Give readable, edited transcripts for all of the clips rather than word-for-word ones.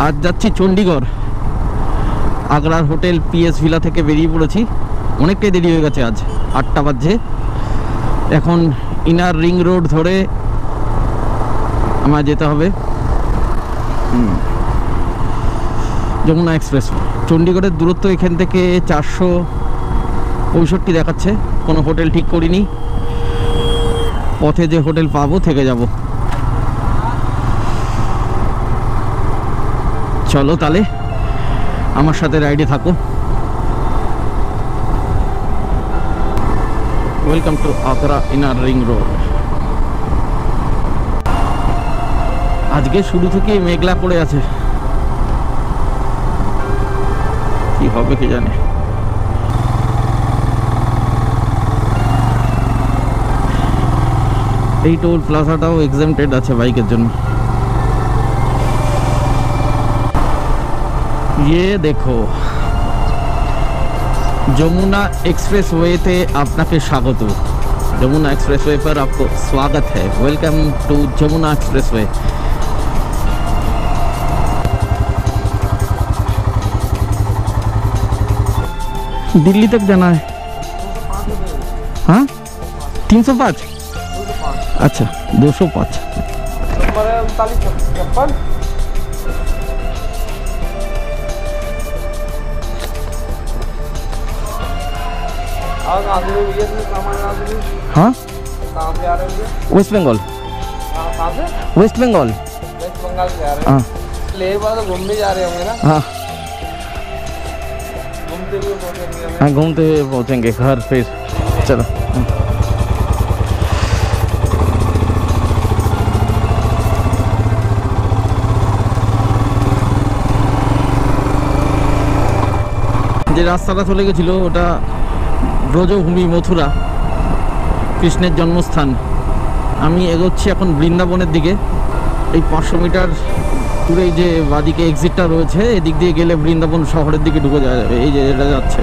আজ যাচ্ছি চণ্ডীগড়। আগ্রার হোটেল পিএস ভিলা থেকে বেরিয়ে পড়েছি। অনেকটাই দেরি হয়ে গেছে, আজ 8টা বাজছে। এখন ইনার রিং রোড ধরে আমার যেতে হবে যমুনা এক্সপ্রেস। চণ্ডীগড়ের দূরত্ব এখান থেকে 465 দেখাচ্ছে। কোনো হোটেল ঠিক করিনি, পথে যে হোটেল পাবো থেকে যাব। চলো তাহলে আমার সাথে রাইডে থাকো। Welcome to Agra inner ring road. আজকে শুরু থেকে মেঘলা করে আছে, কি হবে কে জানে। এই টোল প্লাজাটাও এক্সাম্পটেড আছে বাইকের জন্য। ये देखो যমুনা एक्सप्रेसवे তে আপনাকে স্বাগত। যমুনা एक्सप्रेसवे पर आपको स्वागत है। Welcome to Yamuna expressway. Delhi तक जाना है। हाँ 305। अच्छा 205। हाँ वेस्ट बंगाल। वेस्ट बंगाल। हाँ तो घूमने जा रहे होंगे ना। हाँ घूमते हुए पहुंचेंगे। हाँ घूमते हुए पहुँचेंगे घर फिर। चलो যে রাস্তাটা চলে গেছিল ওটা ব্রজভূমি মথুরা, কৃষ্ণের জন্মস্থান। আমি এগোচ্ছি এখন বৃন্দাবনের দিকে। এই 500 মিটার দূরে যে বাদিকে এক্সিটটা রয়েছে, এদিক দিয়ে গেলে বৃন্দাবন শহরের দিকে ঢুকে যাওয়া যাবে। এই যে এটা যাচ্ছে,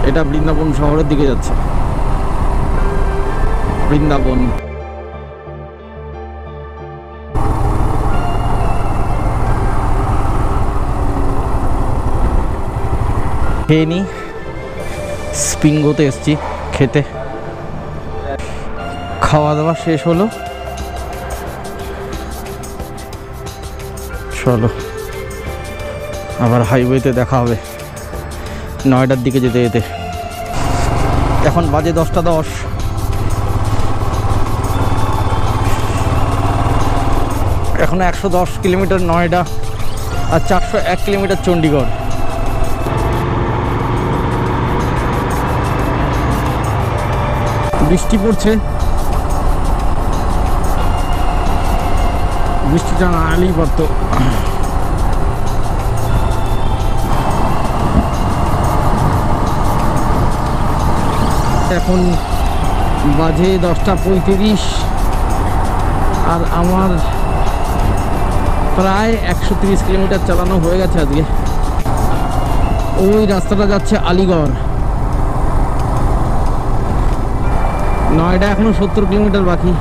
এটা বৃন্দাবন শহরের দিকে যাচ্ছে। বৃন্দাবন খেয়ে নি। স্প্রিঙ্গোতে এসছি খেতে। খাওয়া দাওয়া শেষ হলো। চলো আবার হাইওয়েতে দেখা হবে নয়ডার দিকে যেতে যেতে। এখন বাজে 10টা 10। এখনো 110 কিলোমিটার নয়ডা আর 401 কিলোমিটার চণ্ডীগড়। বৃষ্টি পড়ছে, বৃষ্টিটা না এলেই পারতো। এখন বাজে 10টা 35 আর আমার প্রায় 130 কিলোমিটার চালানো হয়ে গেছে আজকে। ওই রাস্তাটা যাচ্ছে আলিগড়। নয়ডা এখনো 70 কিলোমিটার বাকি।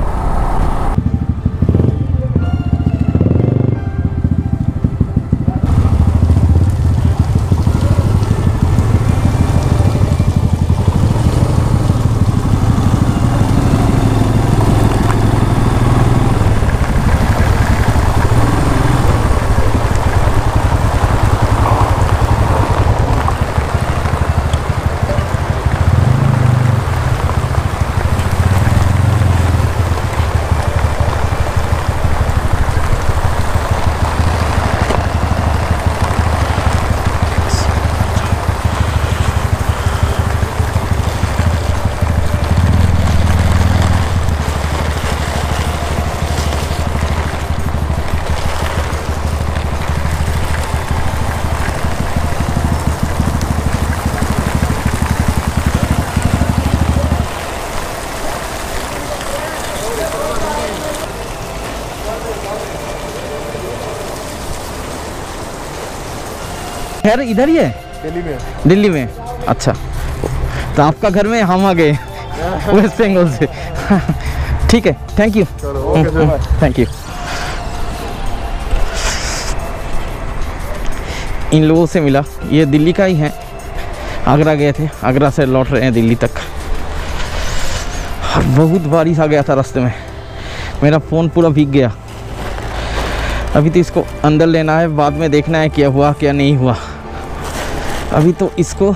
खैर इधर ही है, दिल्ली में। दिल्ली में। अच्छा, तो आपका घर में हम आ गए वेस्ट बंगाल से। ठीक है, थैंक यू। चलो okay sir, bye. Thank you. इन लोगों से मिला, ये दिल्ली का ही है, आगरा गए थे, आगरा से लौट रहे हैं दिल्ली तक। और बहुत बारिश आ गया था रास्ते में, मेरा फ़ोन पूरा भीग गया। अभी तो इसको अंदर लेना है, बाद में देखना है क्या हुआ क्या नहीं हुआ। अभी तो इसको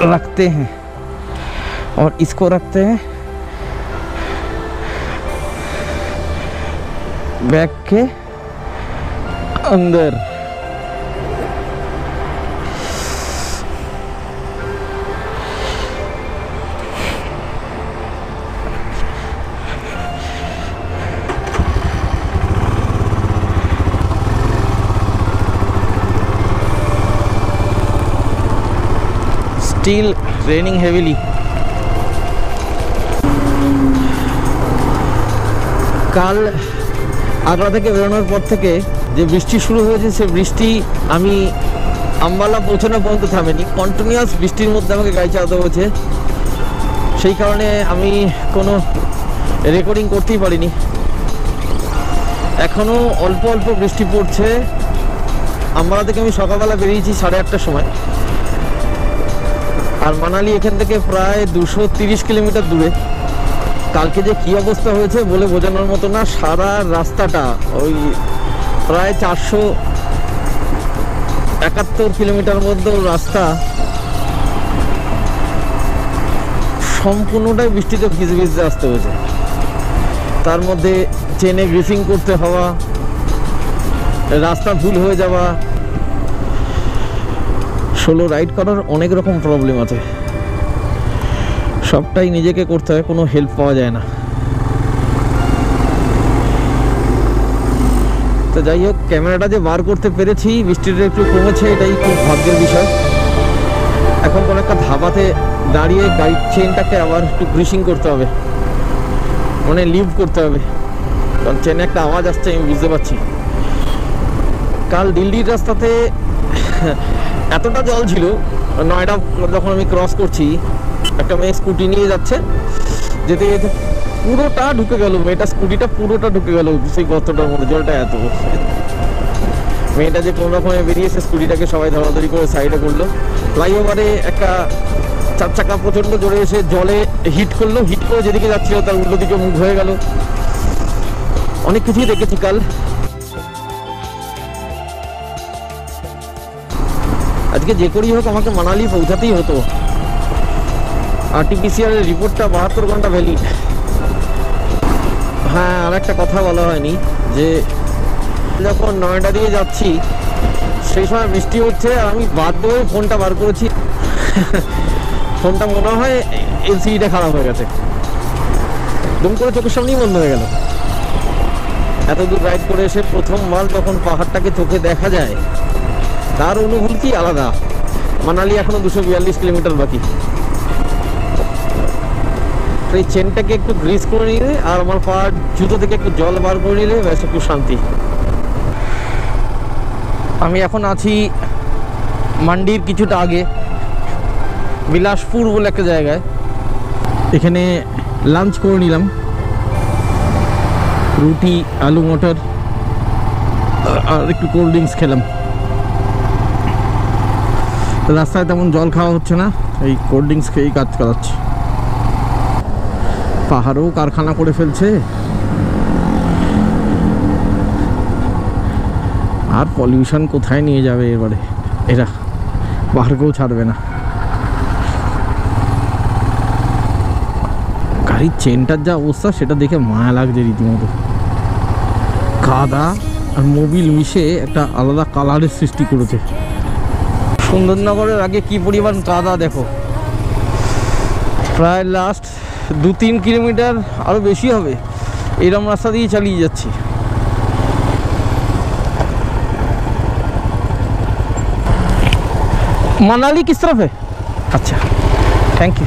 रखते हैं और इसको रखते हैं बैग के अंदर। Still raining heavily. কাল আগ্রা থেকে বেরোনোর পর থেকে যে বৃষ্টি শুরু হয়েছে, সে বৃষ্টি আমি আম্বালা পৌঁছানো পর্যন্ত থামেনি। কন্টিনিউয়াস বৃষ্টির মধ্যে আমাকে গাড়ি চালাতে হয়েছে, সেই কারণে আমি কোনো রেকর্ডিং করতেই পারিনি। এখনও অল্প অল্প বৃষ্টি পড়ছে। আম্বালা থেকে আমি সকালবেলা বেরিয়েছি 8:30টার সময়, আর মানালি এখান থেকে প্রায় 230 কিলোমিটার দূরে। কালকে যে কী অবস্থা হয়েছে বলে বোঝানোর মতো না। সারা রাস্তাটা ওই প্রায় 471 কিলোমিটার মধ্যে রাস্তা সম্পূর্ণটাই বৃষ্টিতে ভিজে ভিজতে আসতে হয়েছে। তার মধ্যে চেনে গ্রিসিং করতে হওয়া, রাস্তা ভুল হয়ে যাওয়া, সোলো রাইড করার অনেক রকম প্রবলেম আছে, সবটাই নিজেকে করতে হয়, কোনো হেল্প পাওয়া যায় না। তো যাই হোক, ক্যামেরাটা যে বার করতে পেরেছি, বৃষ্টিটা একটু কমেছে, এটাই খুব ভাগ্যের বিষয়। এখন কোনো একটা ধাবাতে দাঁড়িয়ে গাড়ির চেনটাকে আবার একটু গ্রিসিং করতে হবে, মানে লিভ করতে হবে, কারণ চেনে একটা আওয়াজ আসছে, আমি বুঝতে পারছি। কাল দিল্লির রাস্তাতে এতটা জল ছিল, নয়ডা যখন আমি ক্রস করছি, একটা মেয়ে স্কুটি নিয়ে যাচ্ছে, যেতে যেতে পুরোটা ঢুকে গেল, মেয়েটা স্কুটিটা পুরোটা ঢুকে গেল সেই গর্তটার মধ্যে, জলটা এত। মেয়েটা যে কোনো রকমে বেরিয়েছে, স্কুটিটাকে সবাই ধরাধরি করে সাইডে করলো। ফ্লাইওভারে একটা 4 চাকা প্রচণ্ড জোরে এসে জলে হিট করলো, হিট করে যেদিকে যাচ্ছিল তার উল্টো দিকে মুখ হয়ে গেল। অনেক কিছুই দেখেছি কাল। আজকে যে করেই হোক আমাকে মানালি পৌঁছাতেই হতো। আরটিপিসিআর এর রিপোর্টটা 72 ঘন্টা ভ্যালিড। হ্যাঁ, আর একটা কথা বলা হয়নি, যে যখন নয়ডা দিয়ে যাচ্ছি সেই সময় বৃষ্টি হচ্ছে, আর আমি বাধ্য হয়ে ফোনটা বার করেছি। ফোনটা মনে হয় এলসিডিটা খারাপ হয়ে গেছে, দুম করে চোখের সামনেই বন্ধ হয়ে গেল। এত দূর রাইড করে এসে প্রথমবার যখন পাহাড়টাকে চোখে দেখা যায়, তার অনুভূতি আলাদা। মানালি এখনো 242 কিলোমিটার বাকি। এই চেনটাকে একটু গ্রিস করে নিলে আর আমার পাহাড় জুতো থেকে একটু জল বার করে নিলে ব্যাস একটু শান্তি। আমি এখন আছি মান্ডির কিছুটা আগে, বিলাসপুর বলে একটা জায়গায়। এখানে লাঞ্চ করে নিলাম, রুটি, আলু মটর আর একটু কোল্ড ড্রিঙ্কস খেলাম। রাস্তায় তেমন জল খাওয়া হচ্ছে না, এই কোল্ড ড্রিঙ্কস খেয়েই কাজ চালাচ্ছি। পাহাড়েও কারখানা করে ফেলছে, আর পলিউশন কোথায় নিয়ে যাবে এবারে এরা, পাহাড়কেও ছাড়বে না। গাড়ির চেনটার যা অবস্থা সেটা দেখে মায়া লাগছে রীতিমতো। কাদা আর মোবিল মিশে একটা আলাদা কালারের সৃষ্টি করেছে। সুন্দরনগরের আগে কি পরিমাণ কাদা দেখো, প্রায় লাস্ট 2-3 কিলোমিটার আরও বেশি হবে এরকম রাস্তা দিয়ে চালিয়ে যাচ্ছি। मनाली किस तरफ है? अच्छा, थैंक यू।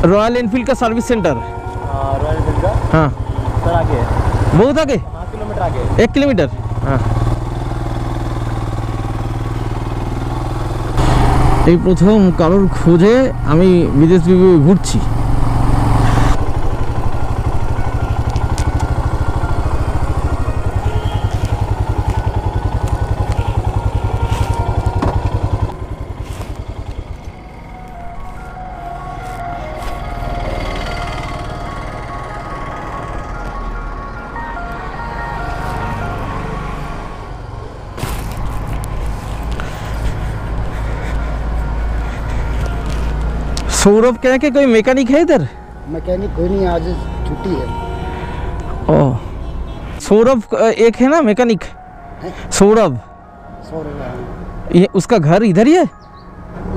रॉयल एनफील्ड का सर्विस सेंटर। रॉयल एनफील्ड का हाँ सर आगे है, बहुत आगे, 5 किलोमीटर आगे। 1 किलोमीटर। हाँ এই প্রথম কারোর খোঁজে আমি বিদেশ ঘুরছি। सौरभ कह के कोई मैकेनिक है इधर? मैकेनिक कोई नहीं, आज छुट्टी है। ओह सौरभ एक है ना मैकेनिक, सौरभ। ये उसका घर इधर ही है?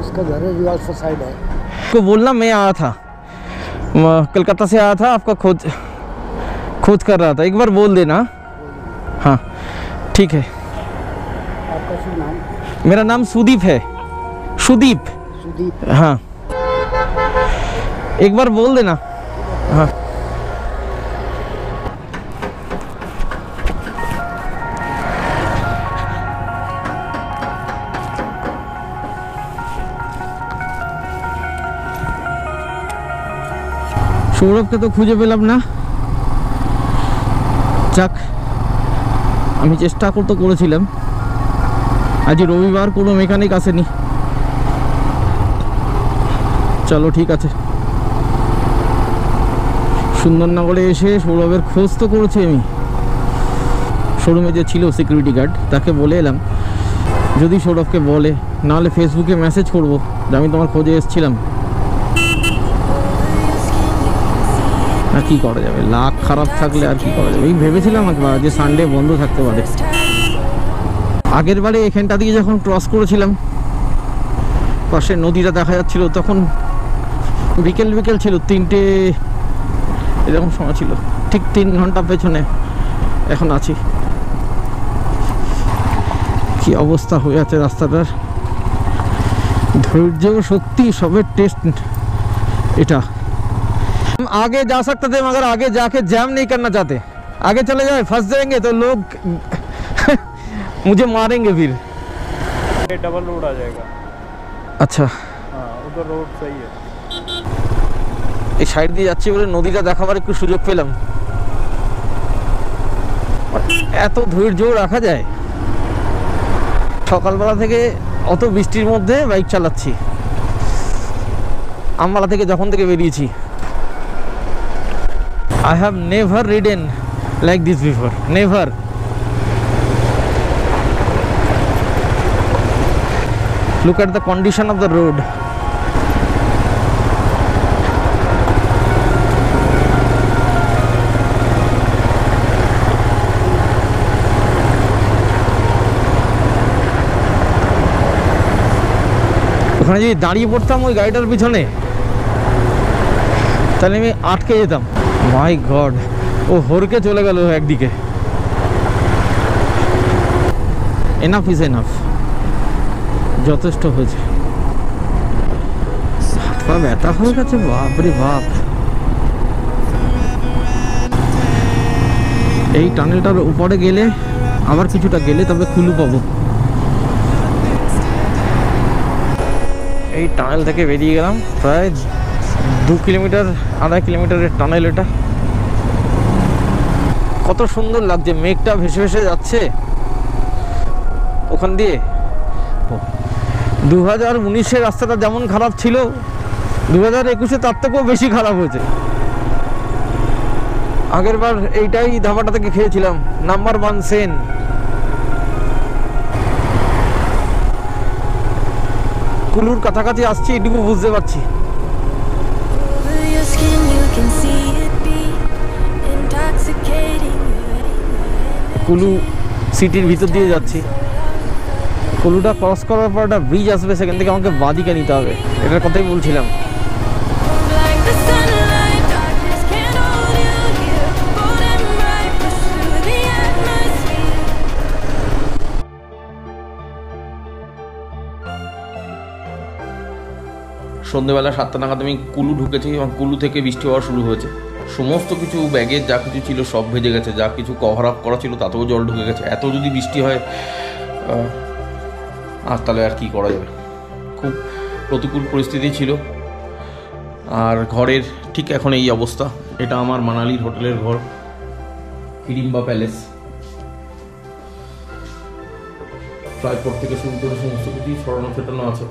उसका घर है रिवाल्सर साइड है। को बोलना मैं आया था, कलकत्ता से आया था, आपका खोज कर रहा था, एक बार बोल देना। हाँ ठीक है। आपका शुभ नाम? मेरा नाम सुदीप है। सुदीप। सुदीप। हाँ एक बार बोल देना। हाँ সৌরভকে তো খুঁজে পেলাম না। যাক আমি চেষ্টা করতে করেছিলাম, আজ রবিবার কোনো মেকানিক আসেনি। চলো ঠিক আছে। সুন্দরনগরে এসে সৌরভের খোঁজ তো করেছি আমি, শোরুমে যে ছিল সিকিউরিটি গার্ড তাকে বলে এলাম যদি সৌরভকে বলে, নাহলে ফেসবুকে মেসেজ করবো যে আমি তোমার খোঁজে এসেছিলাম। আর কি করা যাবে, লাক খারাপ থাকলে আর কি করা যাবে। এই ভেবেছিলাম একবার যে সানডে বন্ধ থাকতে পারে। আগের বারে এখানটা দিয়ে যখন ক্রস করেছিলাম পাশে নদীটা দেখা যাচ্ছিল, তখন বিকেল ছিল, 3টে এরকম সময় ছিল, ঠিক 3 ঘন্টা পেছনে এখন আছি। কি অবস্থা হয়ে আছে রাস্তাটার, ধৈর্য শক্তি সবের টেস্ট এটা। हम आगे जा सकते थे मगर आगे जाके जैम नहीं करना चाहते, आगे चले जाए फंस जाएंगे तो लोग मुझे मारेंगे फिर। डबल रोड आ जाएगा। अच्छा हाँ उधर रोड सही है। এই সাইড দিয়ে যাচ্ছি বলে নদীটা দেখাবার একটু সুযোগ পেলাম। এত ধৈর্য রাখা যায়? সকালবেলা থেকে অত বৃষ্টির মধ্যে বাইক চালাচ্ছি, আমবালা থেকে যখন থেকে বেরিয়েছি। I have never ridden like this before, never. Look at the condition of the road. ওখানে যদি দাঁড়িয়ে পড়তাম ওই গাড়িটার পিছনে, তাহলে আমি আটকে যেতাম। মাই গড, ও হরকে চলে গেল একদিকে। এনাফ ইজ এনাফ, যথেষ্ট হয়েছে। হাত পা ব্যথা হয়ে গেছে, বাপরে বাপ। এই টানেলটার উপরে গেলে আবার কিছুটা গেলে তবে কুলু পাবো। এই টানেল থেকে বেরিয়ে গেলাম, প্রায় 2 কিলোমিটার, 2.5 কিলোমিটারের টানেল এটা। কত সুন্দর লাগছে, মেঘটা ভেসে ভেসে যাচ্ছে ওখান দিয়ে। 2019-এর রাস্তাটা যেমন খারাপ ছিল, 2021-এ তার থেকেও বেশি খারাপ হয়েছে। আগের বার এইটাই ধাবাটা থেকে খেয়েছিলাম, নাম্বার 1 সেন। কুলুর কাছাকাছি আসছি এটুকু বুঝতে পারছি। কুলু সিটির ভিতর দিয়ে যাচ্ছি। কুলুটা ক্রস করার পর একটা ব্রিজ আসবে, সেখান থেকে আমাকে বাদিকে নিতে হবে, এটার কথাই বলছিলাম। সন্ধ্যেবেলা 7টা নাগাদ আমি কুলু ঢুকেছি এবং কুলু থেকে বৃষ্টি হওয়া শুরু হয়েছে। সমস্ত কিছু ব্যাগের যা কিছু ছিল সব ভেজে গেছে, যা কিছু কভার আপ করা ছিল তাতেও জল ঢুকে গেছে। এত যদি বৃষ্টি হয় আর তাহলে আর কি করা যাবে, খুব প্রতিকূল পরিস্থিতি ছিল। আর ঘরের ঠিক এখন এই অবস্থা। এটা আমার মানালির হোটেলের ঘর, হিড়িম্বা প্যালেস। ফ্লাইপোর্ট থেকে শুরু করে সমস্ত কিছুই ছড়ানো ফেটানো আছে।